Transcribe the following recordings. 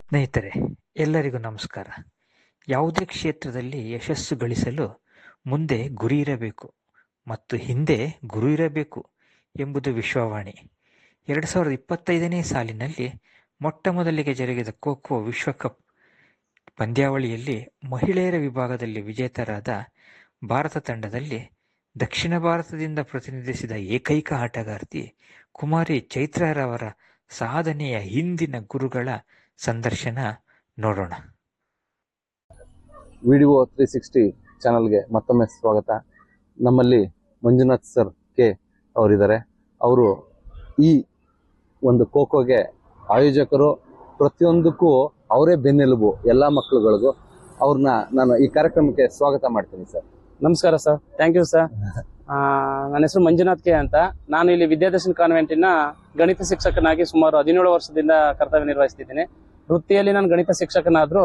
ಸ್ನೇಹಿತರೆ, ಎಲ್ಲರಿಗೂ ನಮಸ್ಕಾರ. ಯಾವುದೇ ಕ್ಷೇತ್ರದಲ್ಲಿ ಯಶಸ್ಸು ಗಳಿಸಲು ಮುಂದೆ ಗುರಿ ಇರಬೇಕು ಮತ್ತು ಹಿಂದೆ ಗುರು ಇರಬೇಕು ಎಂಬುದು ವಿಶ್ವವಾಣಿ. 2025ನೇ ಸಾಲಿನಲ್ಲಿ ಮೊಟ್ಟ ಮೊದಲಿಗೆ ಜರುಗಿದ ಖೋ ವಿಶ್ವಕಪ್ ಪಂದ್ಯಾವಳಿಯಲ್ಲಿ ಮಹಿಳೆಯರ ವಿಭಾಗದಲ್ಲಿ ವಿಜೇತರಾದ ಭಾರತ ತಂಡದಲ್ಲಿ ದಕ್ಷಿಣ ಭಾರತದಿಂದ ಪ್ರತಿನಿಧಿಸಿದ ಏಕೈಕ ಆಟಗಾರ್ತಿ ಕುಮಾರಿ ಚೈತ್ರಾರವರ ಸಾಧನೆಯ ಹಿಂದಿನ ಗುರುಗಳ ಸಂದರ್ಶನ ನೋಡೋಣ. ವಿಡಿಯೋ 360 ಚಾನಲ್ಗೆ ಮತ್ತೊಮ್ಮೆ ಸ್ವಾಗತ. ನಮ್ಮಲ್ಲಿ ಮಂಜುನಾಥ್ ಸರ್ ಕೆ ಅವರಿದ್ದಾರೆ. ಅವರು ಈ ಒಂದು ಖೋಖೋಗೆ ಆಯೋಜಕರು, ಪ್ರತಿಯೊಂದಕ್ಕೂ ಅವರೇ ಬೆನ್ನೆಲುಬು ಎಲ್ಲ ಮಕ್ಕಳುಗಳಿಗೂ. ಅವ್ರನ್ನ ನಾನು ಈ ಕಾರ್ಯಕ್ರಮಕ್ಕೆ ಸ್ವಾಗತ ಮಾಡ್ತೀನಿ ಸರ್. ನಮಸ್ಕಾರ ಸರ್, ಥ್ಯಾಂಕ್ ಯು ಸರ್. ನನ್ನ ಹೆಸರು ಮಂಜುನಾಥ್ ಕೆ ಅಂತ. ನಾನು ಇಲ್ಲಿ ವಿದ್ಯಾದರ್ಶನ್ ಕಾನ್ವೆಂಟಿನ ಗಣಿತ ಶಿಕ್ಷಕನಾಗಿ ಸುಮಾರು 17 ವರ್ಷದಿಂದ ಕರ್ತವ್ಯ ನಿರ್ವಹಿಸ್ತಿದ್ದೀನಿ. ವೃತ್ತಿಯಲ್ಲಿ ನಾನು ಗಣಿತ ಶಿಕ್ಷಕನಾದ್ರೂ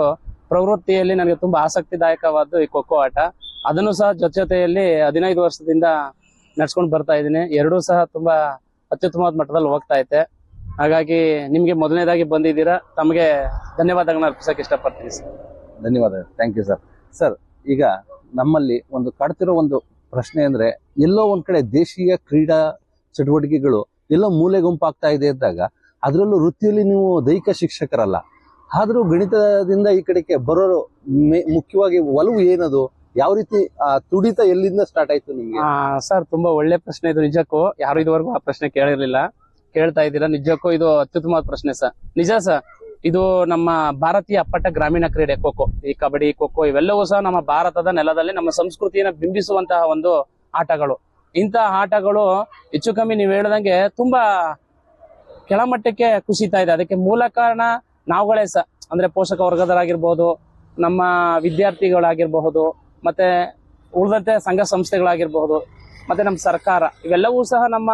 ಪ್ರವೃತ್ತಿಯಲ್ಲಿ ನನಗೆ ತುಂಬಾ ಆಸಕ್ತಿದಾಯಕವಾದ್ದು ಈ ಖೋಖೋ ಆಟ. ಅದನ್ನು ಸಹ ಜೊತೆಯಲ್ಲಿ 15 ವರ್ಷದಿಂದ ನಡ್ಸ್ಕೊಂಡು ಬರ್ತಾ ಇದ್ದೀನಿ. ಎರಡೂ ಸಹ ತುಂಬಾ ಅತ್ಯುತ್ತಮವಾದ ಮಟ್ಟದಲ್ಲಿ ಹೋಗ್ತಾ ಐತೆ. ಹಾಗಾಗಿ ನಿಮ್ಗೆ ಮೊದಲನೇದಾಗಿ ಬಂದಿದ್ದೀರಾ, ತಮಗೆ ಧನ್ಯವಾದಗಳನ್ನ ಅರ್ಪಿಸಕ್ಕೆ ಇಷ್ಟಪಡ್ತೀನಿ ಸರ್. ಧನ್ಯವಾದ, ಥ್ಯಾಂಕ್ ಯು ಸರ್. ಸರ್, ಈಗ ನಮ್ಮಲ್ಲಿ ಒಂದು ಕಾಡ್ತಿರೋ ಒಂದು ಪ್ರಶ್ನೆ ಅಂದ್ರೆ, ಎಲ್ಲೋ ಒಂದ್ ಕಡೆ ದೇಶೀಯ ಕ್ರೀಡಾ ಚಟುವಟಿಕೆಗಳು ಎಲ್ಲೋ ಮೂಲೆ ಗುಂಪಾಗ್ತಾ ಇದೆ ಅಂದಾಗ, ಅದರಲ್ಲೂ ವೃತ್ತಿಯಲ್ಲಿ ನೀವು ದೈಹಿಕ ಶಿಕ್ಷಕರಲ್ಲ, ಆದ್ರೂ ಗಣಿತದಿಂದ ಈ ಕಡೆಗೆ ಬರೋರು ಮುಖ್ಯವಾಗಿ ಒಲವು ಏನದು? ಯಾವ ರೀತಿ ತುಡಿತ ಎಲ್ಲಿಂದ ಸ್ಟಾರ್ಟ್ ಆಯ್ತು ನಿಮ್ಗೆ? ಸರ್, ತುಂಬಾ ಒಳ್ಳೆ ಪ್ರಶ್ನೆ ಇದು. ನಿಜಕ್ಕೂ ಯಾರು ಇದುವರೆಗೂ ಆ ಪ್ರಶ್ನೆ ಕೇಳಿರ್ಲಿಲ್ಲ, ಕೇಳ್ತಾ ಇದ್ದೀರಾ. ನಿಜಕ್ಕೂ ಇದು ಅತ್ಯುತ್ತಮವಾದ ಪ್ರಶ್ನೆ ಸರ್. ನಿಜ ಸರ್, ಇದು ನಮ್ಮ ಭಾರತೀಯ ಅಪ್ಪಟ ಗ್ರಾಮೀಣ ಕ್ರೀಡೆ ಖೋಖೋ. ಈ ಕಬಡ್ಡಿ, ಖೋಖೋ ಇವೆಲ್ಲವೂ ಸಹ ನಮ್ಮ ಭಾರತದ ನೆಲದಲ್ಲಿ ನಮ್ಮ ಸಂಸ್ಕೃತಿಯನ್ನು ಬಿಂಬಿಸುವಂತಹ ಒಂದು ಆಟಗಳು. ಇಂತಹ ಆಟಗಳು ಹೆಚ್ಚು ಕಮ್ಮಿ ನೀವು ಹೇಳ್ದಂಗೆ ತುಂಬಾ ಕೆಳಮಟ್ಟಕ್ಕೆ ಕುಸಿತಾ ಇದೆ. ಅದಕ್ಕೆ ಮೂಲ ಕಾರಣ ನಾವುಗಳೇ ಸಹ, ಅಂದ್ರೆ ಪೋಷಕ ವರ್ಗದರಾಗಿರ್ಬಹುದು, ನಮ್ಮ ವಿದ್ಯಾರ್ಥಿಗಳಾಗಿರಬಹುದು, ಮತ್ತೆ ಉಳಿದಂತೆ ಸಂಘ ಸಂಸ್ಥೆಗಳಾಗಿರ್ಬಹುದು, ಮತ್ತೆ ನಮ್ಮ ಸರ್ಕಾರ, ಇವೆಲ್ಲವೂ ಸಹ ನಮ್ಮ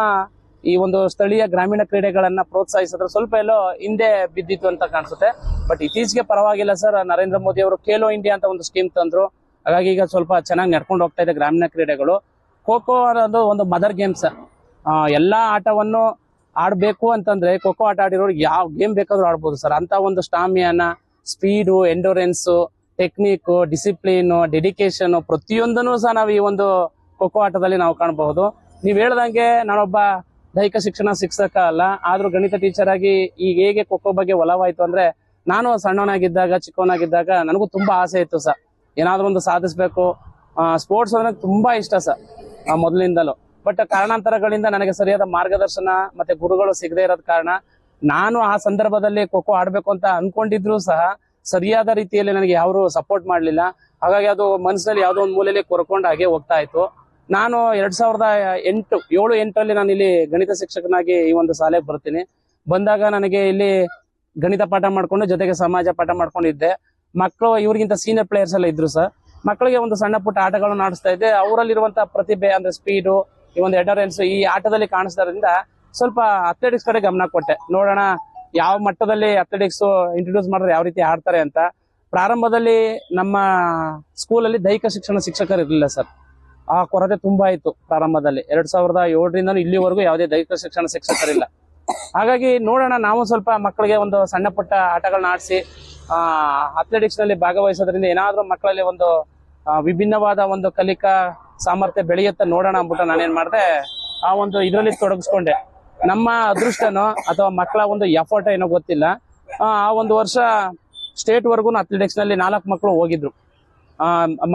ಈ ಒಂದು ಸ್ಥಳೀಯ ಗ್ರಾಮೀಣ ಕ್ರೀಡೆಗಳನ್ನ ಪ್ರೋತ್ಸಾಹಿಸಿದ್ರೆ ಸ್ವಲ್ಪ ಎಲ್ಲೋ ಹಿಂದೆ ಬಿದ್ದಿತ್ತು ಅಂತ ಕಾಣಿಸುತ್ತೆ. ಬಟ್ ಇತ್ತೀಚೆಗೆ ಪರವಾಗಿಲ್ಲ ಸರ್. ನರೇಂದ್ರ ಮೋದಿ ಅವರು ಖೇಲೋ ಇಂಡಿಯಾ ಅಂತ ಒಂದು ಸ್ಕೀಮ್ ತಂದ್ರು. ಹಾಗಾಗಿ ಈಗ ಸ್ವಲ್ಪ ಚೆನ್ನಾಗಿ ನಡ್ಕೊಂಡು ಹೋಗ್ತಾ ಇದೆ ಗ್ರಾಮೀಣ ಕ್ರೀಡೆಗಳು. ಖೋಖೋ ಅನ್ನೋದು ಒಂದು ಮದರ್ ಗೇಮ್ಸ್. ಎಲ್ಲಾ ಆಟವನ್ನು ಆಡ್ಬೇಕು ಅಂತಂದ್ರೆ ಖೋಖೋ ಆಟ ಆಡಿರೋರು ಯಾವ ಗೇಮ್ ಬೇಕಾದ್ರೂ ಆಡ್ಬೋದು ಸರ್. ಅಂತ ಒಂದು stamina, speed, endurance, technique, discipline, dedication ಪ್ರತಿಯೊಂದನ್ನು ಸಹ ನಾವು ಈ ಒಂದು ಖೋಖೋ ಆಟದಲ್ಲಿ ನಾವು ಕಾಣಬಹುದು. ನೀವ್ ಹೇಳ್ದಂಗೆ ನಾನೊಬ್ಬ ದೈಹಿಕ ಶಿಕ್ಷಣ ಶಿಕ್ಷಕ ಅಲ್ಲ, ಆದ್ರೂ ಗಣಿತ ಟೀಚರ್ ಆಗಿ ಈಗ ಹೇಗೆ ಖೋಖೋ ಬಗ್ಗೆ ಒಲವಾಯ್ತು ಅಂದ್ರೆ, ನಾನು ಸಣ್ಣವನಾಗಿದ್ದಾಗ, ಚಿಕ್ಕವನಾಗಿದ್ದಾಗ ನನಗೂ ತುಂಬಾ ಆಸೆ ಇತ್ತು ಸರ್. ಏನಾದ್ರೂ ಒಂದು ಸಾಧಿಸ್ಬೇಕು. ಸ್ಪೋರ್ಟ್ಸ್ ಅಂದ್ರೆ ತುಂಬಾ ಇಷ್ಟ ಸರ್ ಮೊದಲಿಂದಲೂ. ಬಟ್ ಕಾರಣಾಂತರಗಳಿಂದ ನನಗೆ ಸರಿಯಾದ ಮಾರ್ಗದರ್ಶನ ಮತ್ತೆ ಗುರುಗಳು ಸಿಗದೆ ಇರೋದ್ ಕಾರಣ ನಾನು ಆ ಸಂದರ್ಭದಲ್ಲಿ ಖೋಖೋ ಆಡ್ಬೇಕು ಅಂತ ಅನ್ಕೊಂಡಿದ್ರು ಸಹ ಸರಿಯಾದ ರೀತಿಯಲ್ಲಿ ನನಗೆ ಯಾರು ಸಪೋರ್ಟ್ ಮಾಡ್ಲಿಲ್ಲ. ಹಾಗಾಗಿ ಅದು ಮನಸ್ಸಿನಲ್ಲಿ ಯಾವ್ದೋ ಒಂದು ಮೂಲೆಯಲ್ಲಿ ಕೊರ್ಕೊಂಡು ಹಾಗೆ ಹೋಗ್ತಾ ಇತ್ತು. ನಾನು 2008 ನಾನು ಇಲ್ಲಿ ಗಣಿತ ಶಿಕ್ಷಕನಾಗಿ ಈ ಒಂದು ಶಾಲೆಗೆ ಬರ್ತೀನಿ. ಬಂದಾಗ ನನಗೆ ಇಲ್ಲಿ ಗಣಿತ ಪಾಠ ಮಾಡ್ಕೊಂಡು ಜೊತೆಗೆ ಸಮಾಜ ಪಾಠ ಮಾಡ್ಕೊಂಡಿದ್ದೆ. ಮಕ್ಕಳು ಇವ್ರಿಗಿಂತ ಸೀನಿಯರ್ ಪ್ಲೇಯರ್ಸ್ ಎಲ್ಲ ಇದ್ರು ಸರ್. ಮಕ್ಕಳಿಗೆ ಒಂದು ಸಣ್ಣ ಪುಟ್ಟ ಆಟಗಳನ್ನು ಆಡಿಸ್ತಾ ಇದ್ದೆ. ಅವರಲ್ಲಿರುವಂತಹ ಪ್ರತಿಭೆ ಅಂದ್ರೆ ಸ್ಪೀಡು, ಈ ಒಂದು ಎಂಡೋರೆನ್ಸ್ ಈ ಆಟದಲ್ಲಿ ಕಾಣಿಸ್ತಾರಿಂದ ಸ್ವಲ್ಪ ಅಥ್ಲೆಟಿಕ್ಸ್ ಕಡೆ ಗಮನ ಕೊಟ್ಟೆ. ನೋಡೋಣ ಯಾವ ಮಟ್ಟದಲ್ಲಿ ಅಥ್ಲೆಟಿಕ್ಸ್ ಇಂಟ್ರೊಡ್ಯೂಸ್ ಮಾಡಿದ್ರೆ ಯಾವ ರೀತಿ ಆಡ್ತಾರೆ ಅಂತ. ಪ್ರಾರಂಭದಲ್ಲಿ ನಮ್ಮ ಸ್ಕೂಲಲ್ಲಿ ದೈಹಿಕ ಶಿಕ್ಷಣ ಶಿಕ್ಷಕರು ಇರಲಿಲ್ಲ ಸರ್. ಆ ಕೊರತೆ ತುಂಬಾ ಇತ್ತು ಪ್ರಾರಂಭದಲ್ಲಿ. 2007ರಿಂದ ಇಲ್ಲಿವರೆಗೂ ಯಾವುದೇ ದೈಹಿಕ ಶಿಕ್ಷಣ ಶಿಕ್ಷಕರಿಲ್ಲ. ಹಾಗಾಗಿ ನೋಡೋಣ ನಾವು ಸ್ವಲ್ಪ ಮಕ್ಕಳಿಗೆ ಒಂದು ಸಣ್ಣ ಪುಟ್ಟ ಆಟಗಳನ್ನ ಆಡಿಸಿ ಅಥ್ಲೆಟಿಕ್ಸ್ ನಲ್ಲಿ ಭಾಗವಹಿಸೋದ್ರಿಂದ ಏನಾದ್ರೂ ಮಕ್ಕಳಲ್ಲಿ ಒಂದು ವಿಭಿನ್ನವಾದ ಒಂದು ಕಲಿಕಾ ಸಾಮರ್ಥ್ಯ ಬೆಳೆಯುತ್ತೆ ನೋಡೋಣ ಅಂದ್ಬಿಟ್ಟು ನಾನೇನ್ ಮಾಡಿದೆ, ಆ ಒಂದು ಇದರಲ್ಲಿ ತೊಡಗಿಸ್ಕೊಂಡೆ. ನಮ್ಮ ಅದೃಷ್ಟನೋ ಅಥವಾ ಮಕ್ಕಳ ಒಂದು ಎಫರ್ಟ್ ಏನೋ ಗೊತ್ತಿಲ್ಲ, ಆ ಒಂದು ವರ್ಷ ಸ್ಟೇಟ್ ವರ್ಗು ಅಥ್ಲೆಟಿಕ್ಸ್ ನಲ್ಲಿ 4 ಮಕ್ಕಳು ಹೋಗಿದ್ರು.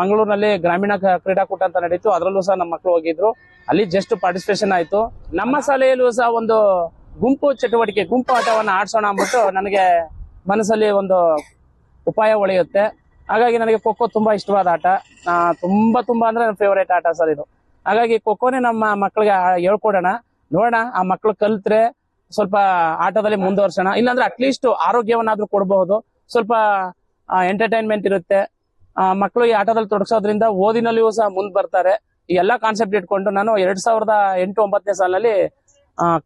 ಮಂಗಳೂರಿನಲ್ಲಿ ಗ್ರಾಮೀಣ ಕ್ರೀಡಾಕೂಟ ಅಂತ ನಡೀತು. ಅದರಲ್ಲೂ ಸಹ ನಮ್ಮ ಮಕ್ಕಳು ಹೋಗಿದ್ರು. ಅಲ್ಲಿ ಜಸ್ಟ್ ಪಾರ್ಟಿಸಿಪೇಷನ್ ಆಯ್ತು. ನಮ್ಮ ಶಾಲೆಯಲ್ಲೂ ಸಹ ಒಂದು ಗುಂಪು ಚಟುವಟಿಕೆ, ಗುಂಪು ಆಟವನ್ನ ಆಡ್ಸೋಣ ಅಂದ್ಬಿಟ್ಟು ನನಗೆ ಮನಸ್ಸಲ್ಲಿ ಒಂದು ಉಪಾಯ ಹೊಳೆಯುತ್ತೆ. ಹಾಗಾಗಿ ನನಗೆ ಖೋಖೋ ತುಂಬಾ ಇಷ್ಟವಾದ ಆಟ. ತುಂಬಾ ಅಂದ್ರೆ ನನ್ನ ಫೇವರೇಟ್ ಆಟ ಸರ್ ಇದು. ಹಾಗಾಗಿ ಖೋಖೋನೇ ನಮ್ಮ ಮಕ್ಕಳಿಗೆ ಹೇಳ್ಕೊಡೋಣ, ನೋಡೋಣ ಆ ಮಕ್ಕಳು ಕಲ್ತ್ರೆ ಸ್ವಲ್ಪ ಆಟದಲ್ಲಿ ಮುಂದುವರ್ಸೋಣ. ಇಲ್ಲಾಂದ್ರೆ ಅಟ್ಲೀಸ್ಟ್ ಆರೋಗ್ಯವನ್ನಾದ್ರೂ ಕೊಡಬಹುದು, ಸ್ವಲ್ಪ ಎಂಟರ್ಟೈನ್ಮೆಂಟ್ ಇರುತ್ತೆ. ಮಕ್ಕಳು ಈ ಆಟದಲ್ಲಿ ತೊಡಗಿಸೋದ್ರಿಂದ ಓದಿನಲ್ಲಿಯೂ ಸಹ ಮುಂದೆ ಬರ್ತಾರೆ. ಈ ಎಲ್ಲಾ ಕಾನ್ಸೆಪ್ಟ್ ಇಟ್ಕೊಂಡು ನಾನು 2008-09ನೇ ಸಾಲಿನಲ್ಲಿ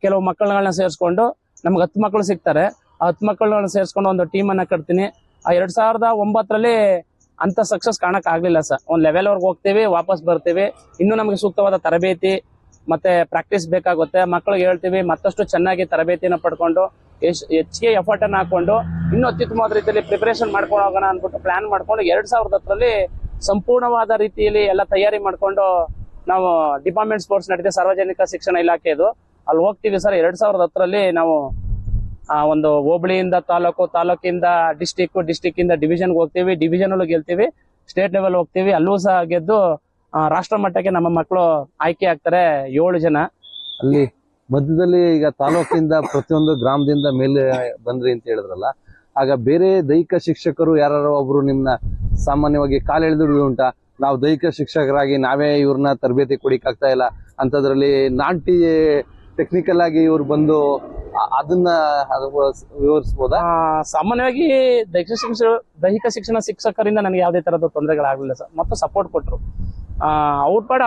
ಕೆಲವು ಮಕ್ಕಳನ್ನ ಸೇರಿಸ್ಕೊಂಡು, ನಮ್ಗೆ 10 ಮಕ್ಕಳು ಸಿಗ್ತಾರೆ. ಆ 10 ಮಕ್ಕಳನ್ನ ಸೇರಿಸ್ಕೊಂಡು ಒಂದು ಟೀಮ್ ಅನ್ನ ಕಟ್ತೀನಿ. ಆ 2009ರಲ್ಲಿ ಅಂತ ಸಕ್ಸಸ್ ಕಾಣಕ್ ಆಗ್ಲಿಲ್ಲ ಸರ್. ಒಂದ್ ಲೆವೆಲ್ ವರ್ಗೆ ಹೋಗ್ತೀವಿ, ವಾಪಸ್ ಬರ್ತೀವಿ. ಇನ್ನು ನಮಗೆ ಸೂಕ್ತವಾದ ತರಬೇತಿ ಮತ್ತೆ ಪ್ರಾಕ್ಟೀಸ್ ಬೇಕಾಗುತ್ತೆ. ಮಕ್ಕಳಿಗೆ ಹೇಳ್ತೀವಿ ಮತ್ತಷ್ಟು ಚೆನ್ನಾಗಿ ತರಬೇತಿಯನ್ನು ಪಡ್ಕೊಂಡು ಹೆಚ್ಚಿಗೆ ಎಫರ್ಟ್ ಅನ್ನು ಹಾಕೊಂಡು ಇನ್ನೂ ಅತ್ಯುತ್ತಮವಾದ ರೀತಿಯಲ್ಲಿ ಪ್ರಿಪರೇಷನ್ ಮಾಡ್ಕೊಂಡು ಹೋಗೋಣ ಅಂದ್ಬಿಟ್ಟು ಪ್ಲಾನ್ ಮಾಡ್ಕೊಂಡು 2010ರಲ್ಲಿ ಸಂಪೂರ್ಣವಾದ ರೀತಿಯಲ್ಲಿ ಎಲ್ಲ ತಯಾರಿ ಮಾಡ್ಕೊಂಡು ನಾವು ಡಿಪಾರ್ಟ್ಮೆಂಟ್ ಸ್ಪೋರ್ಟ್ಸ್ ನಡೀತೆ ಸಾರ್ವಜನಿಕ ಶಿಕ್ಷಣ ಇಲಾಖೆದು ಅಲ್ಲಿ ಹೋಗ್ತೀವಿ ಸರ್. 2010ರಲ್ಲಿ ನಾವು ಒಂದು ಹೋಬಳಿಯಿಂದ ತಾಲೂಕಿಂದ ಡಿಸ್ಟಿಕ್ ಇಂದ ಡಿವಿಷನ್ಗೆ ಹೋಗ್ತೀವಿ, ಡಿವಿಷನ್ ಅಲ್ಲೂ ಗೆಲ್ತೀವಿ, ಸ್ಟೇಟ್ ಲೆವೆಲ್ ಹೋಗ್ತೀವಿ, ಅಲ್ಲೂ ಸಹ ಗೆದ್ದು ರಾಷ್ಟ್ರ ಮಟ್ಟಕ್ಕೆ ನಮ್ಮ ಮಕ್ಕಳು ಆಯ್ಕೆ ಆಗ್ತಾರೆ 7 ಜನ. ಅಲ್ಲಿ ಮಧ್ಯದಲ್ಲಿ ಈಗ ತಾಲೂಕಿಂದ ಪ್ರತಿಯೊಂದು ಗ್ರಾಮದಿಂದ ಮೇಲೆ ಬಂದ್ರಿ ಅಂತ ಹೇಳಿದ್ರಲ್ಲ, ಆಗ ಬೇರೆ ದೈಹಿಕ ಶಿಕ್ಷಕರು ಯಾರು ಒಬ್ರು ನಿಮ್ನ ಸಾಮಾನ್ಯವಾಗಿ ಕಾಲ್ ಎಳೆದು ಉಂಟಾ, ನಾವು ದೈಹಿಕ ಶಿಕ್ಷಕರಾಗಿ ನಾವೇ ಇವ್ರನ್ನ ತರಬೇತಿ ಕೊಡಿಕ್ ಆಗ್ತಾ ಇಲ್ಲ ಅಂತದ್ರಲ್ಲಿ ಟೆಕ್ನಿಕಲ್ ಆಗಿ ಇವ್ರು ಬಂದು ಅದನ್ನ ವಿವರಿಸಬಹುದಾ? ಸಾಮಾನ್ಯವಾಗಿ ದೈಹಿಕ ಶಿಕ್ಷಣ ಶಿಕ್ಷಕರಿಂದ ನನಗೆ ಯಾವುದೇ ತರದ ತೊಂದರೆಗಳಾಗಲಿಲ್ಲ ಸರ್. ಮತ್ತು ಸಪೋರ್ಟ್ ಕೊಟ್ಟರು. ಅವ್ರ ಪಾಡ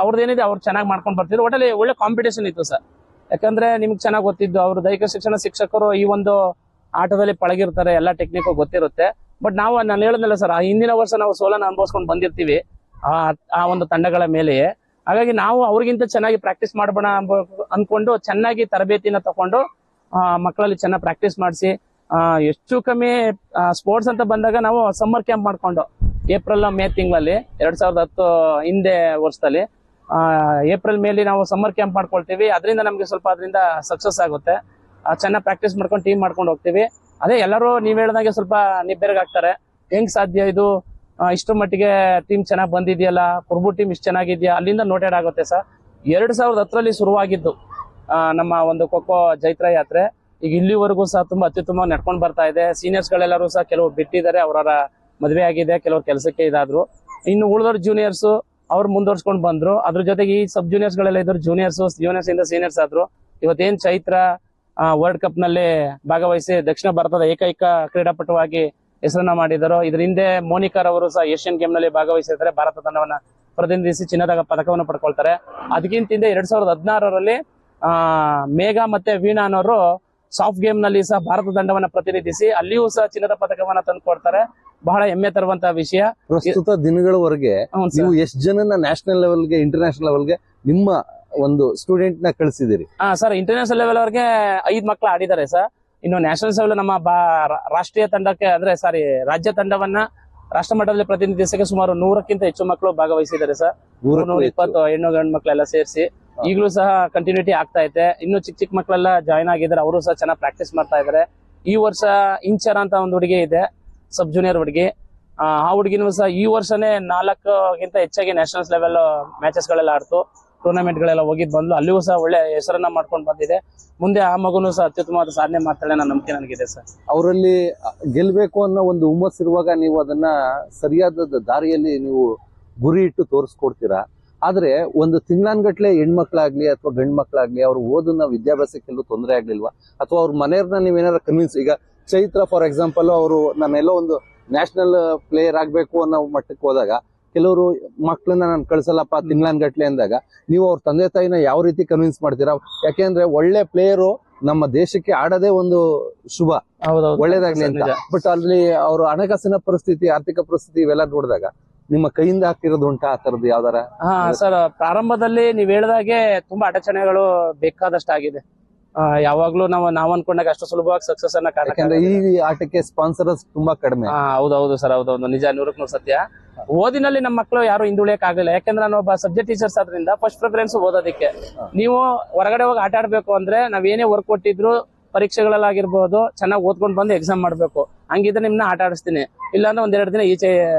ಅವ್ರದ್ದೇನಿದೆ ಅವ್ರು ಚೆನ್ನಾಗಿ ಮಾಡ್ಕೊಂಡು ಬರ್ತಿದ್ರು. ಒಟ್ಟಲ್ಲಿ ಒಳ್ಳೆ ಕಾಂಪಿಟೇಷನ್ ಇತ್ತು ಸರ್. ಯಾಕಂದ್ರೆ ನಿಮ್ಗೆ ಚೆನ್ನಾಗಿ ಗೊತ್ತಿದ್ದು ಅವರು ದೈಹಿಕ ಶಿಕ್ಷಣ ಶಿಕ್ಷಕರು ಈ ಒಂದು ಆಟದಲ್ಲಿ ಪಳಗಿರ್ತಾರೆ, ಎಲ್ಲ ಟೆಕ್ನಿಕ್ ಗೊತ್ತಿರುತ್ತೆ. ಬಟ್ ನಾನು ಹೇಳಿದ್ನಲ್ಲ ಸರ್, ಹಿಂದಿನ ವರ್ಷ ನಾವು ಸೋಲನ ಅನುಭವಿಸ್ಕೊಂಡು ಬಂದಿರ್ತೀವಿ ಆ ಒಂದು ತಂಡಗಳ ಮೇಲೆ. ಹಾಗಾಗಿ ನಾವು ಅವ್ರಿಗಿಂತ ಚೆನ್ನಾಗಿ ಪ್ರಾಕ್ಟೀಸ್ ಮಾಡೋಣ ಅನ್ಕೊಂಡು ಚೆನ್ನಾಗಿ ತರಬೇತಿನ ತಗೊಂಡು ಮಕ್ಕಳಲ್ಲಿ ಚೆನ್ನಾಗಿ ಪ್ರಾಕ್ಟೀಸ್ ಮಾಡಿಸಿ ಹೆಚ್ಚು ಕಮ್ಮಿ ಸ್ಪೋರ್ಟ್ಸ್ ಅಂತ ಬಂದಾಗ ನಾವು ಸಮ್ಮರ್ ಕ್ಯಾಂಪ್ ಮಾಡ್ಕೊಂಡು ಏಪ್ರಿಲ್ ಮೇ ತಿಂಗಳಲ್ಲಿ 2010 ಹಿಂದೆ ವರ್ಷದಲ್ಲಿ ಏಪ್ರಿಲ್ ಮೇಲಿ ನಾವು ಸಮ್ಮರ್ ಕ್ಯಾಂಪ್ ಮಾಡ್ಕೊಳ್ತೀವಿ. ಅದರಿಂದ ನಮ್ಗೆ ಸ್ವಲ್ಪ ಅದರಿಂದ ಸಕ್ಸಸ್ ಆಗುತ್ತೆ. ಚೆನ್ನಾಗಿ ಪ್ರಾಕ್ಟೀಸ್ ಮಾಡ್ಕೊಂಡು ಟೀಮ್ ಮಾಡ್ಕೊಂಡು ಹೋಗ್ತೀವಿ. ಅದೇ ಎಲ್ಲರೂ ನೀವ್ ಹೇಳ್ದಂಗೆ ಸ್ವಲ್ಪ ನಿಬ್ಬೆರಗಾಗ್ತಾರೆ, ಹೆಂಗ್ ಸಾಧ್ಯ ಇದು ಇಷ್ಟು ಮಟ್ಟಿಗೆ ಟೀಮ್ ಚೆನ್ನಾಗಿ ಬಂದಿದೆಯಲ್ಲ, ಕುರ್ಬು ಟೀಮ್ ಇಷ್ಟು ಚೆನ್ನಾಗಿದ್ಯಾ, ಅಲ್ಲಿಂದ ನೋಟೆಡ್ ಆಗುತ್ತೆ ಸರ್. 2010ರಲ್ಲಿ ಶುರುವಾಗಿದ್ದು ನಮ್ಮ ಒಂದು ಖೋಖೋ ಜೈತ್ರ ಯಾತ್ರೆ ಈಗ ಇಲ್ಲಿವರೆಗೂ ಸಹ ತುಂಬಾ ಅತ್ಯುತ್ತಮವಾಗಿ ನಡ್ಕೊಂಡು ಬರ್ತಾ ಇದೆ. ಸೀನಿಯರ್ಸ್ ಗಳೆಲ್ಲರೂ ಸಹ ಕೆಲವು ಬಿಟ್ಟಿದ್ದಾರೆ, ಅವರ ಮದುವೆ ಆಗಿದೆ, ಕೆಲವರು ಕೆಲಸಕ್ಕೆ ಇದಾದ್ರು. ಇನ್ನು ಉಳಿದವ್ರು ಜೂನಿಯರ್ಸ್ ಅವ್ರು ಮುಂದುವರ್ಸ್ಕೊಂಡು ಬಂದ್ರು. ಅದ್ರ ಜೊತೆಗೆ ಈ ಸಬ್ ಜೂನಿಯರ್ಸ್ ಗಳೆಲ್ಲ ಇದ್ರು, ಜೂನಿಯರ್ಸ್ ಇಂದ ಸೀನಿಯರ್ಸ್ ಆದ್ರು. ಇವತ್ತೇನ್ ಚೈತ್ರ ವರ್ಲ್ಡ್ ಕಪ್ ನಲ್ಲಿ ಭಾಗವಹಿಸಿ ದಕ್ಷಿಣ ಭಾರತದ ಏಕೈಕ ಕ್ರೀಡಾಪಟುವಾಗಿ ಹೆಸರನ್ನ ಮಾಡಿದರು. ಇದ್ರ ಹಿಂದೆ ಮೋನಿಕಾ ಅವರು ಸಹ ಏಷ್ಯನ್ ಗೇಮ್ ನಲ್ಲಿ ಭಾಗವಹಿಸಿದ್ದಾರೆ, ಭಾರತ ತಂಡವನ್ನ ಪ್ರತಿನಿಧಿಸಿ ಚಿನ್ನದ ಪದಕವನ್ನು ಪಡ್ಕೊಳ್ತಾರೆ. ಅದಕ್ಕಿಂತ ಹಿಂದೆ 2016ರಲ್ಲಿ ಮೇಘಾ ಮತ್ತೆ ವೀಣಾ ಅನ್ನೋರು ಸಾಫ್ಟ್ ಗೇಮ್ ನಲ್ಲಿ ಸಹ ಭಾರತ ತಂಡವನ್ನ ಪ್ರತಿನಿಧಿಸಿ ಅಲ್ಲಿಯೂ ಸಹ ಚಿನ್ನದ ಪದಕವನ್ನ ತಂದು ಕೊಡ್ತಾರೆ. ಬಹಳ ಹೆಮ್ಮೆ ತರುವಂತಹ ವಿಷಯ. ಪ್ರಸ್ತುತ ದಿನಗಳವರೆಗೆ ನೀವು ಎಷ್ಟು ಜನನ ನ್ಯಾಷನಲ್ ಲೆವೆಲ್ಗೆ ಇಂಟರ್ನ್ಯಾಷನಲ್ ಲೆವೆಲ್ಗೆ ನಿಮ್ಮ ಒಂದು ಸ್ಟೂಡೆಂಟ್ ನ ಕಳಿಸಿದಿರಿ? ಸರ್, ಇಂಟರ್ನ್ಯಾಷನಲ್ ಲೆವೆಲ್ ಅವ್ರಿಗೆ 5 ಮಕ್ಕಳು ಆಡಿದ್ದಾರೆ ಸರ್. ಇನ್ನು ನ್ಯಾಷನಲ್ ಲೆವೆಲ್ ನಮ್ಮ ರಾಷ್ಟ್ರೀಯ ತಂಡಕ್ಕೆ ರಾಜ್ಯ ತಂಡವನ್ನ ರಾಷ್ಟ್ರ ಮಟ್ಟದಲ್ಲಿ ಪ್ರತಿನಿಧಿಸಕ್ಕೆ ಸುಮಾರು 100ಕ್ಕಿಂತ ಹೆಚ್ಚು ಮಕ್ಕಳು ಭಾಗವಹಿಸಿದ್ದಾರೆ ಸರ್. 120 ಹೆಣ್ಣು ಗಂಡು ಮಕ್ಕಳೆಲ್ಲ ಸೇರಿಸಿ ಈಗಲೂ ಸಹ ಕಂಟಿನ್ಯೂಟಿ ಆಗ್ತಾ ಇದೆ. ಇನ್ನು ಚಿಕ್ಕ ಮಕ್ಕಳೆಲ್ಲ ಜಾಯ್ನ್ ಆಗಿದ್ದಾರೆ, ಅವರು ಸಹ ಚೆನ್ನಾಗಿ ಪ್ರಾಕ್ಟೀಸ್ ಮಾಡ್ತಾ ಇದ್ದಾರೆ. ಈ ವರ್ಷ ಇಂಚರ ಅಂತ ಒಂದು ಹುಡುಗಿ ಇದೆ, ಸಬ್ ಜೂನಿಯರ್ ಹುಡುಗಿ. ಆ ಹುಡುಗಿನೂ ಸಹ ಈ ವರ್ಷನೇ 4ಗಿಂತ ಹೆಚ್ಚಾಗಿ ನ್ಯಾಷನಲ್ಸ್ ಲೆವೆಲ್ ಮ್ಯಾಚಸ್ ಗಳೆಲ್ಲ ಆಡ್ತು, ಟೂರ್ನಮೆಂಟ್ ಗಳೆಲ್ಲ ಹೋಗಿದ್ ಬಂದ್ಲು. ಅಲ್ಲಿಯೂ ಸಹ ಒಳ್ಳೆ ಹೆಸರನ್ನ ಮಾಡ್ಕೊಂಡು ಬಂದಿದೆ. ಮುಂದೆ ಆ ಮಗುನು ಸಹ ಅತ್ಯುತ್ತಮವಾದ ಸಾಧನೆ ಮಾಡ್ತಾಳೆ ಅನ್ನೋ ನಂಬಿಕೆ ನನಗಿದೆ ಸರ್. ಅವರಲ್ಲಿ ಗೆಲ್ಬೇಕು ಅನ್ನೋ ಒಂದು ಹುಮ್ಮಸ್ಸಿರುವಾಗ ನೀವು ಅದನ್ನ ಸರಿಯಾದ ದಾರಿಯಲ್ಲಿ ನೀವು ಗುರಿ ಇಟ್ಟು ತೋರಿಸ್ಕೊಡ್ತೀರಾ. ಆದ್ರೆ ಒಂದು ತಿಂಗಳಾನ್ಗಟ್ಲೆ ಹೆಣ್ಮಕ್ಳಾಗ್ಲಿ ಅಥವಾ ಗಂಡ್ ಮಕ್ಳಾಗ್ಲಿ ಅವ್ರು ಓದನ್ನ ವಿದ್ಯಾಭ್ಯಾಸಕ್ಕೆಲ್ಲೂ ತೊಂದರೆ ಆಗ್ಲಿಲ್ವಾ? ಅಥವಾ ಅವ್ರ ಮನೆಯವ್ರನ್ನ ನೀವೇನಾರ ಕನ್ವಿನ್ಸ್, ಈಗ ಚೈತ್ರ ಫಾರ್ ಎಕ್ಸಾಂಪಲ್ ಅವರು ನಾನೆಲ್ಲೋ ಒಂದು ನ್ಯಾಷನಲ್ ಪ್ಲೇಯರ್ ಆಗ್ಬೇಕು ಅನ್ನೋ ಮಟ್ಟಕ್ಕೆ ಹೋದಾಗ ಕೆಲವರು ಮಕ್ಳನ್ನ ನಾನು ಕಳ್ಸಲ್ಲಪ್ಪ ತಿಂಗಳಾನ್ಗಟ್ಲೆ ಅಂದಾಗ ನೀವು ಅವ್ರ ತಂದೆ ತಾಯಿನ ಯಾವ ರೀತಿ ಕನ್ವಿನ್ಸ್ ಮಾಡ್ತೀರಾ? ಯಾಕೆಂದ್ರೆ ಒಳ್ಳೆ ಪ್ಲೇಯರು ನಮ್ಮ ದೇಶಕ್ಕೆ ಆಡೋದೇ ಒಂದು ಶುಭ, ಒಳ್ಳೇದಾಗ್ಲಿ ಅಂತ. ಬಟ್ ಅಲ್ಲಿ ಅವರು ಹಣಕಾಸಿನ ಪರಿಸ್ಥಿತಿ, ಆರ್ಥಿಕ ಪರಿಸ್ಥಿತಿ ಇವೆಲ್ಲ ನೋಡಿದಾಗ ನಿಮ್ಮ ಕೈಯಿಂದ ಹಾಕಿರೋದು ಉಂಟಾ ಆ ತರದ್ದು ಯಾವ್ದಾರ? ಸರ್, ಪ್ರಾರಂಭದಲ್ಲಿ ನೀವ್ ಹೇಳ್ದಾಗೆ ತುಂಬಾ ಅಡಚಣೆಗಳು ಬೇಕಾದಷ್ಟು ಆಗಿದೆ. ಯಾವಾಗ್ಲೂ ನಾವು ಅನ್ಕೊಂಡಾಗ ಅಷ್ಟು ಸುಲಭವಾಗಿ ಸಕ್ಸಸ್ ಅನ್ನ ಯಾಕಂದ್ರೆ ಈ ಆಟಕ್ಕೆ ಸ್ಪಾನ್ಸರ್ಸ್ ತುಂಬಾ ಕಡಿಮೆ. ಹೌದೌದು ಸರ್, ಹೌದೌದು, ನಿಜ, 100% ಸತ್ಯ. ಓದಿನಲ್ಲಿ ನಮ್ಮ ಮಕ್ಕಳು ಯಾರು ಹಿಂದುಳಿಯಕ್ ಆಗ್ಲಿಲ್ಲ. ಯಾಕಂದ್ರೆ ನಾನು ಒಬ್ಬ ಸಬ್ಜೆಕ್ಟ್ ಟೀಚರ್ಸ್ ಆದ್ರಿಂದ ಫಸ್ಟ್ ಪ್ರಿಫರೆನ್ಸ್ ಓದೋದಕ್ಕೆ. ನೀವು ಹೊರಗಡೆ ಹೋಗಿ ಆಟ ಆಡ್ಬೇಕು ಅಂದ್ರೆ ನಾವೇನೇ ವರ್ಕ್ ಕೊಟ್ಟಿದ್ರು ಪರೀಕ್ಷೆಗಳಲ್ಲಾಗಿರ್ಬೋದು ಚೆನ್ನಾಗಿ ಓದ್ಕೊಂಡು ಬಂದು ಎಕ್ಸಾಮ್ ಮಾಡ್ಬೇಕು. ಹಂಗಿದ್ರೆ ನಿಮ್ನ ಆಟ ಆಡಿಸ್ತೀನಿ, ಇಲ್ಲಾಂದ್ರೆ 1-2 ದಿನ ಈಚೆ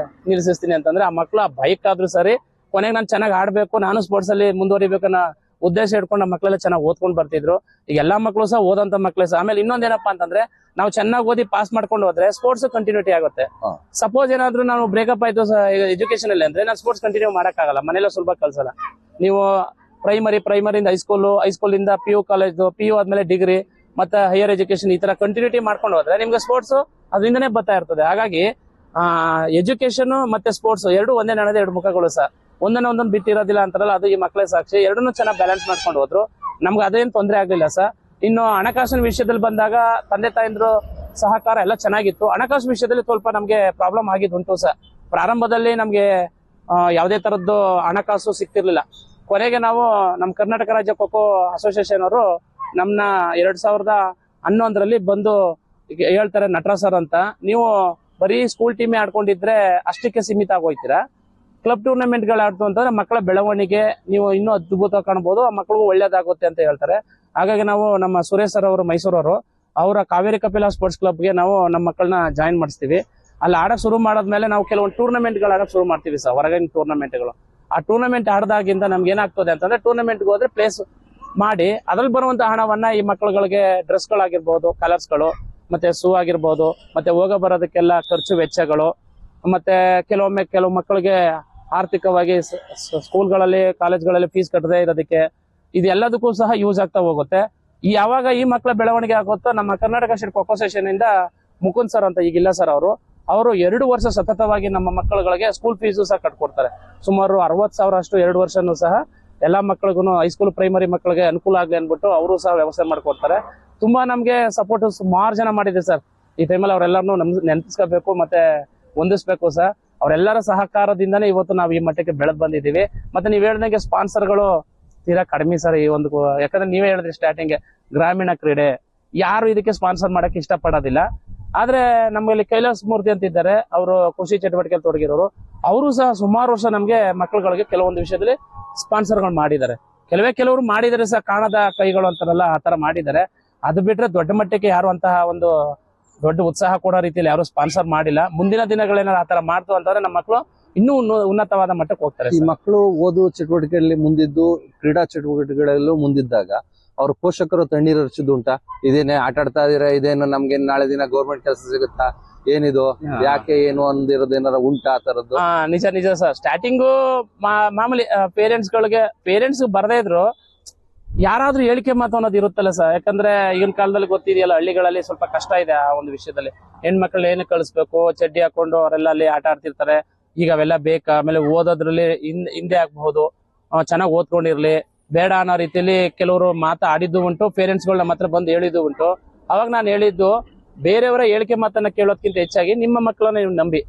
ನಿಲ್ಲಿಸ್ತೀನಿ ಅಂತಂದ್ರೆ ಆ ಮಕ್ಳು ಆ ಬೈಕ್ ಆದ್ರೂ ಸರಿ ಕೊನೆಗೆ ನಾನು ಚೆನ್ನಾಗಿ ಆಡ್ಬೇಕು, ನಾನು ಸ್ಪೋರ್ಟ್ಸ್ ಅಲ್ಲಿ ಮುಂದುವರಿಬೇಕನ್ನ ಉದ್ದೇಶ ಇಟ್ಕೊಂಡು ಮಕ್ಕಳೆಲ್ಲ ಚೆನ್ನಾಗಿ ಓದ್ಕೊಂಡು ಬರ್ತಿದ್ರು. ಈಗ ಎಲ್ಲಾ ಮಕ್ಕಳು ಸಹ ಓದಂತ ಮಕ್ಕಳೇ ಸಹ. ಆಮೇಲೆ ಇನ್ನೊಂದೇನಪ್ಪಾ ಅಂತಂದ್ರೆ ನಾವು ಚೆನ್ನಾಗಿ ಓದಿ ಪಾಸ್ ಮಾಡ್ಕೊಂಡು ಹೋದ್ರೆ ಸ್ಪೋರ್ಟ್ಸ್ ಕಂಟಿನ್ಯೂಟಿ ಆಗುತ್ತೆ. ಸಪೋಸ್ ಏನಾದ್ರು ನಾವು ಬ್ರೇಕಪ್ ಆಯ್ತು ಎಜುಕೇಶನ್ ಅಲ್ಲಿ ಅಂದ್ರೆ ನಾನು ಸ್ಪೋರ್ಟ್ಸ್ ಕಂಟಿನ್ಯೂ ಮಾಡಕ್ಕಾಗಲ್ಲ, ಮನೇಲಿ ಸ್ವಲ್ಪ ಕಲ್ಸಲ್ಲ. ನೀವು ಪ್ರೈಮರಿಯಿಂದ ಹೈಸ್ಕೂಲ್ ಇಂದ PU ಕಾಲೇಜ್, PU ಆದ್ಮೇಲೆ ಡಿಗ್ರಿ ಮತ್ತೆ ಹೈಯರ್ ಎಜುಕೇಶನ್ ಈ ತರ ಕಂಟಿನ್ಯೂಟಿ ಮಾಡ್ಕೊಂಡು ಹೋದ್ರೆ ನಿಮ್ಗೆ ಸ್ಪೋರ್ಟ್ಸ್ ಅದರಿಂದನೇ ಬರ್ತಾ ಇರ್ತದೆ. ಹಾಗಾಗಿ ಎಜುಕೇಶನ್ ಮತ್ತೆ ಸ್ಪೋರ್ಟ್ಸ್ ಎರಡು ಒಂದೇ ನಾಣದ 2 ಮುಖಗಳು ಸಹ. ಒಂದೊಂದೊಂದೊಂದು ಬಿಟ್ಟಿರೋದಿಲ್ಲ ಅಂತಾರಲ್ಲ, ಅದು ಈ ಮಕ್ಕಳೇ ಸಾಕ್ಷಿ. ಎರಡನ್ನೂ ಚೆನ್ನಾಗಿ ಬ್ಯಾಲೆನ್ಸ್ ಮಾಡ್ಕೊಂಡು ಹೋದ್ರು. ನಮ್ಗೆ ಅದೇನು ತೊಂದರೆ ಆಗ್ಲಿಲ್ಲ ಸರ್. ಇನ್ನು ಹಣಕಾಸಿನ ವಿಷಯದಲ್ಲಿ ಬಂದಾಗ ತಂದೆ ತಾಯಂದ್ರು ಸಹಕಾರ ಎಲ್ಲ ಚೆನ್ನಾಗಿತ್ತು. ಹಣಕಾಸು ವಿಷಯದಲ್ಲಿ ಸ್ವಲ್ಪ ನಮ್ಗೆ ಪ್ರಾಬ್ಲಮ್ ಆಗಿದ್ದುಂಟು ಸರ್. ಪ್ರಾರಂಭದಲ್ಲಿ ನಮ್ಗೆ ಯಾವುದೇ ತರದ್ದು ಹಣಕಾಸು ಸಿಕ್ತಿರ್ಲಿಲ್ಲ. ಕೊನೆಗೆ ನಾವು ನಮ್ಮ ಕರ್ನಾಟಕ ರಾಜ್ಯ ಖೋಖೋ ಅಸೋಸಿಯೇಷನ್ ಅವರು ನಮ್ನ ಅನ್ನೋದ್ರಲ್ಲಿ ಬಂದು ಈಗ ಹೇಳ್ತಾರೆ ನಟರಾಜ್ ಸರ್ ಅಂತ, ನೀವು ಬರೀ ಸ್ಕೂಲ್ ಟೀಮೇ ಆಡ್ಕೊಂಡಿದ್ರೆ ಅಷ್ಟಕ್ಕೆ ಸೀಮಿತ ಆಗೋಯ್ತೀರಾ. ಕ್ಲಬ್ ಟೂರ್ನಮೆಂಟ್ ಗಳು ಆಡ್ತು ಅಂತಂದ್ರೆ ಮಕ್ಕಳ ಬೆಳವಣಿಗೆ ನೀವು ಇನ್ನೂ ಅದ್ಭುತ ಕಾಣಬಹುದು, ಆ ಮಕ್ಕಳಿಗೂ ಒಳ್ಳೇದಾಗುತ್ತೆ ಅಂತ ಹೇಳ್ತಾರೆ. ಹಾಗಾಗಿ ನಾವು ನಮ್ಮ ಸುರೇಶ್ ಸರ್ ಅವರು ಮೈಸೂರವರು, ಅವರ ಕಾವೇರಿ ಕಪಿಲ ಸ್ಪೋರ್ಟ್ಸ್ ಕ್ಲಬ್ಗೆ ನಾವು ನಮ್ಮ ಮಕ್ಕಳನ್ನ ಜಾಯಿನ್ ಮಾಡಿಸ್ತೀವಿ. ಅಲ್ಲಿ ಆಡಕ್ ಶುರು ಮಾಡಾದ್ಮೇಲೆ ನಾವು ಕೆಲವೊಂದು ಟೂರ್ನಮೆಂಟ್ ಗಳು ಆಡಕ್ ಶುರು ಮಾಡ್ತೀವಿ ಸರ್, ಹೊರಗಿನ ಟೂರ್ನಮೆಂಟ್ಗಳು. ಆ ಟೂರ್ನಮೆಂಟ್ ಆಡದಾಗಿಂದ ನಮ್ಗೆ ಏನಾಗ್ತದೆ ಅಂತಂದ್ರೆ ಟೂರ್ನಮೆಂಟ್ಗೆ ಹೋದ್ರೆ ಪ್ಲೇಸ್ ಮಾಡಿ ಅದ್ರಲ್ಲಿ ಬರುವಂತ ಹಣವನ್ನ ಈ ಮಕ್ಕಳುಗಳಿಗೆ ಡ್ರೆಸ್ಗಳಾಗಿರ್ಬೋದು, ಕಲರ್ಸ್ಗಳು, ಮತ್ತೆ ಶೂ ಆಗಿರ್ಬೋದು, ಮತ್ತೆ ಹೋಗ ಬರೋದಕ್ಕೆಲ್ಲ ಖರ್ಚು ವೆಚ್ಚಗಳು, ಮತ್ತೆ ಕೆಲವು ಮಕ್ಕಳಿಗೆ ಆರ್ಥಿಕವಾಗಿ ಸ್ಕೂಲ್ಗಳಲ್ಲಿ ಕಾಲೇಜ್ಗಳಲ್ಲಿ ಫೀಸ್ ಕಟ್ಟದೇ ಇರೋದಕ್ಕೆ ಇದೆಲ್ಲದಕ್ಕೂ ಸಹ ಯೂಸ್ ಆಗ್ತಾ ಹೋಗುತ್ತೆ. ಯಾವಾಗ ಈ ಮಕ್ಕಳ ಬೆಳವಣಿಗೆ ಆಗುತ್ತೋ ನಮ್ಮ ಕರ್ನಾಟಕ ಸ್ಟೇಟ್ ಖೋ ಅಸೋಸಿಯೇಷನ್ ಇಂದ ಮುಕುಂದ್ ಸರ್ ಅಂತ ಈಗಿಲ್ಲ ಸರ್, ಅವರು 2 ವರ್ಷ ಸತತವಾಗಿ ನಮ್ಮ ಮಕ್ಕಳುಗಳಿಗೆ ಸ್ಕೂಲ್ ಫೀಸು ಸಹ ಕಟ್ಕೊಡ್ತಾರೆ. ಸುಮಾರು 60,000 ಅಷ್ಟು 2 ವರ್ಷನೂ ಸಹ ಎಲ್ಲಾ ಮಕ್ಕಳಿಗೂ ಹೈಸ್ಕೂಲ್ ಪ್ರೈಮರಿ ಮಕ್ಕಳಿಗೆ ಅನುಕೂಲ ಆಗ್ಲಿ ಅನ್ಬಿಟ್ಟು ಅವರು ಸಹ ವ್ಯವಸ್ಥೆ ಮಾಡ್ಕೊಡ್ತಾರೆ. ತುಂಬಾ ನಮ್ಗೆ ಸಪೋರ್ಟ್ ಸುಮಾರು ಜನ ಮಾಡಿದೆ ಸರ್. ಈ ಟೈಮಲ್ಲಿ ಅವರೆಲ್ಲರನ್ನೂ ನೆನಪಿಸ್ಕೋಬೇಕು ಮತ್ತೆ ಹೊಂದಿಸ್ಬೇಕು ಸರ್. ಅವರೆಲ್ಲರ ಸಹಕಾರದಿಂದನೇ ಇವತ್ತು ನಾವು ಈ ಮಟ್ಟಕ್ಕೆ ಬೆಳೆದ್ ಬಂದಿದ್ದೀವಿ. ಮತ್ತೆ ನೀವ್ ಹೇಳ್ದಂಗೆ ಸ್ಪಾನ್ಸರ್ಗಳು ತೀರಾ ಕಡಿಮೆ ಸರ್ ಈ ಒಂದು, ಯಾಕಂದ್ರೆ ನೀವೇ ಹೇಳಿದ್ರಿ ಸ್ಟಾರ್ಟಿಂಗ್ ಗ್ರಾಮೀಣ ಕ್ರೀಡೆ ಯಾರು ಇದಕ್ಕೆ ಸ್ಪಾನ್ಸರ್ ಮಾಡಕ್ಕೆ ಇಷ್ಟಪಡೋದಿಲ್ಲ. ಆದ್ರೆ ನಮ್ಮಲ್ಲಿ ಕೈಲಾಸ್ ಮೂರ್ತಿ ಅಂತ ಇದ್ದಾರೆ, ಅವರು ಕೃಷಿ ಚಟುವಟಿಕೆಯಲ್ಲಿ ತೊಡಗಿರೋರು, ಅವರು ಸಹ ಸುಮಾರು ವರ್ಷ ನಮ್ಗೆ ಮಕ್ಕಳುಗಳಿಗೆ ಕೆಲವೊಂದು ವಿಷಯದಲ್ಲಿ ಸ್ಪಾನ್ಸರ್ಗಳು ಮಾಡಿದ್ದಾರೆ. ಕೆಲವರು ಮಾಡಿದರೆ ಸಹ ಕಾಣದ ಕೈಗಳು ಅಂತಾರಲ್ಲ ಆ ತರ ಮಾಡಿದ್ದಾರೆ. ಅದು ಬಿಟ್ರೆ ದೊಡ್ಡ ಮಟ್ಟಕ್ಕೆ ಯಾರು ಅಂತಹ ಒಂದು ದೊಡ್ಡ ಉತ್ಸಾಹ ಕೊಡೋ ರೀತಿಯಲ್ಲಿ ಯಾರು ಸ್ಪಾನ್ಸರ್ ಮಾಡಿಲ್ಲ. ಮುಂದಿನ ದಿನಗಳೇನಾದ್ರು ಆ ತರ ಮಾಡ್ತು ಅಂತಂದ್ರೆ ನಮ್ಮ ಮಕ್ಕಳು ಇನ್ನೂ ಉನ್ನತವಾದ ಮಟ್ಟಕ್ಕೆ ಹೋಗ್ತಾರೆ. ಈ ಮಕ್ಕಳು ಓದು ಚಟುವಟಿಕೆಗಳಲ್ಲಿ ಮುಂದಿದ್ದು ಕ್ರೀಡಾ ಚಟುವಟಿಕೆಗಳಲ್ಲೂ ಮುಂದಿದ್ದಾಗ ಅವ್ರ ಪೋಷಕರು ತಣ್ಣೀರು ಹರಿಸಿದುಂಟಾ? ಇದೇನೆ ಆಟ ಆಡ್ತಾ ಇದೀರಾ, ಇದೇನು ನಮ್ಗೆ ನಾಳೆ ದಿನ ಗೌರ್ಮೆಂಟ್ ಕೆಲಸ ಸಿಗುತ್ತಾ, ಏನಿದು ಯಾಕೆ ಏನು ಅಂದಿರೋದು ಏನಾರ ಉಂಟಾ ಆ ತರದ್ದು? ನಿಜ ಸರ್. ಸ್ಟಾರ್ಟಿಂಗು ಮಾಮೂಲಿ ಪೇರೆಂಟ್ಸ್ ಬರದೇ ಇದ್ರು ಯಾರಾದ್ರೂ ಹೇಳಿಕೆ ಮಾತು ಅನ್ನೋದು ಇರುತ್ತಲ್ಲ ಸರ್. ಯಾಕಂದ್ರೆ ಈಗಿನ ಕಾಲದಲ್ಲಿ ಗೊತ್ತಿದೆಯಲ್ಲ, ಹಳ್ಳಿಗಳಲ್ಲಿ ಸ್ವಲ್ಪ ಕಷ್ಟ ಇದೆ ಆ ಒಂದು ವಿಷಯದಲ್ಲಿ. ಹೆಣ್ಮಕ್ಳು ಏನು ಕಳಿಸ್ಬೇಕು, ಚಡ್ಡಿ ಹಾಕೊಂಡು ಅವರೆಲ್ಲ ಅಲ್ಲಿ ಆಟ ಆಡ್ತಿರ್ತಾರೆ. ಈಗ ಅವೆಲ್ಲ ಬೇಕಾ? ಆಮೇಲೆ ಓದೋದ್ರಲ್ಲಿ ಹಿಂದೆ ಆಗ್ಬಹುದು, ಚೆನ್ನಾಗಿ ಓದ್ಕೊಂಡಿರ್ಲಿ ಬೇಡ ಅನ್ನೋ ರೀತಿಯಲ್ಲಿ ಕೆಲವರು ಆಡಿದ್ದು ಉಂಟು. ಪೇರೆಂಟ್ಸ್ಗಳು ನಮ್ಮ ಹತ್ರ ಬಂದು ಹೇಳಿದ್ದು ಉಂಟು. ಅವಾಗ ನಾನು ಹೇಳಿದ್ದು, ಬೇರೆಯವರ ಹೇಳಿಕೆ ಮಾತನ್ನ ಕೇಳೋದಕ್ಕಿಂತ ಹೆಚ್ಚಾಗಿ ನಿಮ್ಮ ಮಕ್ಕಳನ್ನ ನೀವು ನಂಬಿ.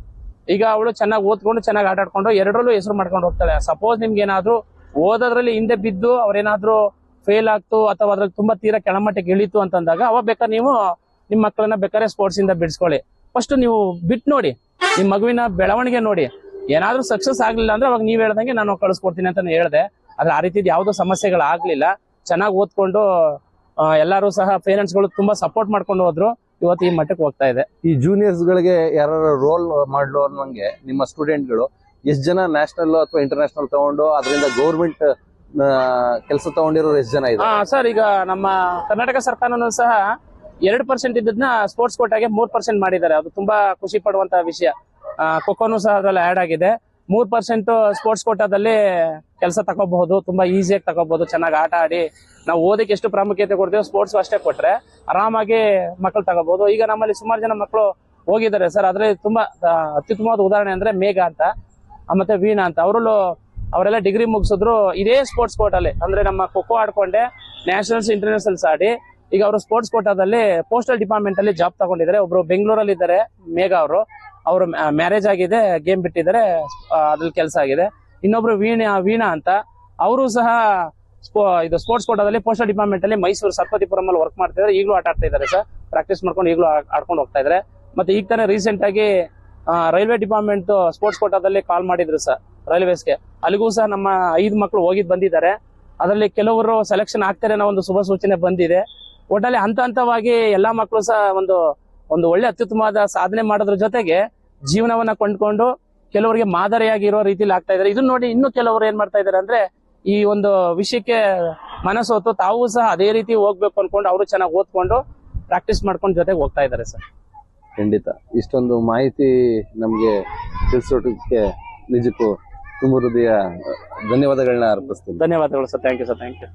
ಈಗ ಅವಳು ಚೆನ್ನಾಗಿ ಓದ್ಕೊಂಡು ಚೆನ್ನಾಗಿ ಆಟ ಆಡ್ಕೊಂಡು ಎರಡರಲ್ಲೂ ಹೆಸರು ಮಾಡ್ಕೊಂಡು ಹೋಗ್ತಾಳೆ. ಸಪೋಸ್ ನಿಮ್ಗೆ ಏನಾದ್ರು ಓದೋದ್ರಲ್ಲಿ ಹಿಂದೆ ಬಿದ್ದು ಅವ್ರೇನಾದ್ರೂ ಫೇಲ್ ಆಗ್ತು ಅಥವಾ ಅದ್ರಲ್ಲಿ ತುಂಬಾ ತೀರಾ ಕೆಳಮಟ್ಟಕ್ಕೆ ಇಳಿತು ಅಂತಂದಾಗ ಅವಾಗ ಬೇಕಾದ್ರೆ ನೀವು ನಿಮ್ಮ ಮಕ್ಕಳನ್ನ ಬೇಕಾದ್ರೆ ಸ್ಪೋರ್ಟ್ಸ್ ಇಂದ ಬಿಡಿಸ್ಕೊಳ್ಳಿ. ಫಸ್ಟ್ ನೀವು ಬಿಟ್ಟು ನೋಡಿ, ನಿಮ್ ಮಗುವಿನ ಬೆಳವಣಿಗೆ ನೋಡಿ. ಏನಾದ್ರೂ ಸಕ್ಸಸ್ ಆಗ್ಲಿಲ್ಲ ಅಂದ್ರೆ ಅವಾಗ ನೀವ್ ಹೇಳ್ದಂಗೆ ನಾನು ಕಳಿಸ್ಕೊಡ್ತೀನಿ ಅಂತ ಹೇಳ್ದೆ. ಆದ್ರೆ ಆ ರೀತಿ ಯಾವ್ದೋ ಸಮಸ್ಯೆಗಳಾಗ್ಲಿಲ್ಲ. ಚೆನ್ನಾಗಿ ಓದ್ಕೊಂಡು ಎಲ್ಲರೂ ಸಹ ಪೇರೆಂಟ್ಸ್ಗಳು ತುಂಬಾ ಸಪೋರ್ಟ್ ಮಾಡ್ಕೊಂಡು ಹೋದ್ರು. ಇವತ್ತು ಈ ಮಟ್ಟಕ್ಕೆ ಹೋಗ್ತಾ ಇದೆ. ಈ ಜೂನಿಯರ್ಸ್ ಗಳಿಗೆ ಯಾರು ರೋಲ್ ಮಾಡ್ಲು ಅನ್ನೋಂಗೆ ನಿಮ್ಮ ಸ್ಟೂಡೆಂಟ್ಗಳು ಎಷ್ಟು ಜನ ನ್ಯಾಷನಲ್ ಅಥವಾ ಇಂಟರ್ನ್ಯಾಷನಲ್ ತಗೊಂಡು ಅದರಿಂದ ಗೌರ್ಮೆಂಟ್ ಕೆಲಸ ತಗೊಂಡಿರೋರು ಎಷ್ಟು ಜನ ಇದೆ ಸರ್? ಈಗ ನಮ್ಮ ಕರ್ನಾಟಕ ಸರ್ಕಾರನೂ ಸಹ 2% ಇದ್ದದ್ನ ಸ್ಪೋರ್ಟ್ಸ್ ಕೋಟಾಗೆ 3% ಮಾಡಿದ್ದಾರೆ. ಅದು ತುಂಬಾ ಖುಷಿ ಪಡುವಂತಹ ವಿಷಯ. ಖೋಖೋನು ಸಹ ಅದ್ರಲ್ಲಿ ಆಡ್ ಆಗಿದೆ. 3% ಸ್ಪೋರ್ಟ್ಸ್ ಕೋಟಾದಲ್ಲಿ ಕೆಲಸ ತಗೋಬಹುದು, ತುಂಬಾ ಈಸಿಯಾಗಿ ತಗೋಬಹುದು. ಚೆನ್ನಾಗಿ ಆಟ ಆಡಿ ನಾವು ಓದಕ್ಕೆ ಎಷ್ಟು ಪ್ರಾಮುಖ್ಯತೆ ಕೊಡ್ತೀವಿ, ಸ್ಪೋರ್ಟ್ಸ್ ಅಷ್ಟೇ ಕೊಟ್ರೆ ಆರಾಮಾಗಿ ಮಕ್ಕಳು ತಗೋಬಹುದು. ಈಗ ನಮ್ಮಲ್ಲಿ ಸುಮಾರು ಜನ ಮಕ್ಕಳು ಹೋಗಿದ್ದಾರೆ ಸರ್. ಅದ್ರಲ್ಲಿ ತುಂಬಾ ಅತ್ಯುತ್ತಮವಾದ ಉದಾಹರಣೆ ಅಂದ್ರೆ ಮೇಘ ಅಂತ ಮತ್ತೆ ವೀಣಾ ಅಂತ. ಅವರೆಲ್ಲ ಡಿಗ್ರಿ ಮುಗಿಸಿದ್ರು ಇದೇ ಸ್ಪೋರ್ಟ್ಸ್ ಕೋಟಾದಲ್ಲಿ. ಅಂದ್ರೆ ನಮ್ಮ ಖೋಖೋ ಆಡ್ಕೊಂಡೆ ನ್ಯಾಷನಲ್ಸ್ ಇಂಟರ್ನ್ಯಾಷನಲ್ಸ್ ಆಡಿ ಈಗ ಅವರು ಸ್ಪೋರ್ಟ್ಸ್ ಕೋಟಾದಲ್ಲಿ ಪೋಸ್ಟಲ್ ಡಿಪಾರ್ಟ್ಮೆಂಟ್ ಅಲ್ಲಿ ಜಾಬ್ ತಗೊಂಡಿದ್ದಾರೆ. ಒಬ್ರು ಬೆಂಗಳೂರಲ್ಲಿ ಇದ್ದಾರೆ, ಮೇಘ ಅವರು ಮ್ಯಾರೇಜ್ ಆಗಿದೆ, ಗೇಮ್ ಬಿಟ್ಟಿದ್ದಾರೆ, ಅದ್ರಲ್ಲಿ ಕೆಲಸ ಆಗಿದೆ. ಇನ್ನೊಬ್ರು ವೀಣಾ ಅಂತ, ಅವರು ಸಹ ಇದು ಸ್ಪೋರ್ಟ್ಸ್ ಕೋಟಾದಲ್ಲಿ ಪೋಸ್ಟಲ್ ಡಿಪಾರ್ಟ್ಮೆಂಟ್ ಅಲ್ಲಿ ಮೈಸೂರು ಸರ್ಪತಿಪುರಂ ಅಲ್ಲಿ ವರ್ಕ್ ಮಾಡ್ತಿದ್ದಾರೆ. ಈಗಲೂ ಆಟ ಆಡ್ತಾ ಇದ್ದಾರೆ ಸರ್. ಪ್ರಾಕ್ಟೀಸ್ ಮಾಡ್ಕೊಂಡು ಈಗಲೂ ಆಡ್ಕೊಂಡು ಹೋಗ್ತಾ ಇದ್ದಾರೆ. ಮತ್ತೆ ಈಗ ತಾನೇ ರೀಸೆಂಟ್ ಆಗಿ ರೈಲ್ವೆ ಡಿಪಾರ್ಟ್ಮೆಂಟ್ ಸ್ಪೋರ್ಟ್ಸ್ ಕೋಟಾದಲ್ಲಿ ಕಾಲ್ ಮಾಡಿದ್ರು ಸರ್ ರೈಲ್ವೇಸ್ಗೆ. ಅಲ್ಲಿಗೂ ಸಹ ನಮ್ಮ 5 ಮಕ್ಕಳು ಹೋಗಿದ್ ಬಂದಿದ್ದಾರೆ. ಅದರಲ್ಲಿ ಕೆಲವರು ಸೆಲೆಕ್ಷನ್ ಆಗ್ತಾರೆ ಅನ್ನೋ ಒಂದು ಶುಭ ಸೂಚನೆ ಬಂದಿದೆ. ಒಟ್ಟಲ್ಲಿ ಹಂತವಾಗಿ ಎಲ್ಲಾ ಮಕ್ಕಳು ಸಹ ಒಂದು ಒಳ್ಳೆ ಅತ್ಯುತ್ತಮವಾದ ಸಾಧನೆ ಮಾಡೋದ್ರ ಜೊತೆಗೆ ಜೀವನವನ್ನ ಕೊಂಡ್ಕೊಂಡು ಕೆಲವರಿಗೆ ಮಾದರಿಯಾಗಿರೋ ರೀತಿಲಿ ಆಗ್ತಾ ಇದ್ದಾರೆ. ಇದನ್ನ ನೋಡಿ ಇನ್ನು ಕೆಲವರು ಏನ್ ಮಾಡ್ತಾ ಇದಾರೆ ಅಂದ್ರೆ ಈ ಒಂದು ವಿಷಯಕ್ಕೆ ಮನಸ್ಸೋತು ತಾವು ಸಹ ಅದೇ ರೀತಿ ಹೋಗ್ಬೇಕು ಅನ್ಕೊಂಡು ಅವರು ಚೆನ್ನಾಗಿ ಓದ್ಕೊಂಡು ಪ್ರಾಕ್ಟೀಸ್ ಮಾಡ್ಕೊಂಡು ಜೊತೆಗೆ ಹೋಗ್ತಾ ಇದ್ದಾರೆ ಸರ್. ಖಂಡಿತ ಇಷ್ಟೊಂದು ಮಾಹಿತಿ ನಮ್ಗೆ ತಿಳಿಸೋದಕ್ಕೆ ನಿಜಕ್ಕೂ ತುಂಬ ಹೃದಯ ಧನ್ಯವಾದಗಳನ್ನ ಅರ್ಪಿಸ್ತೀನಿ. ಧನ್ಯವಾದಗಳು sir. Thank you sir. Thank you.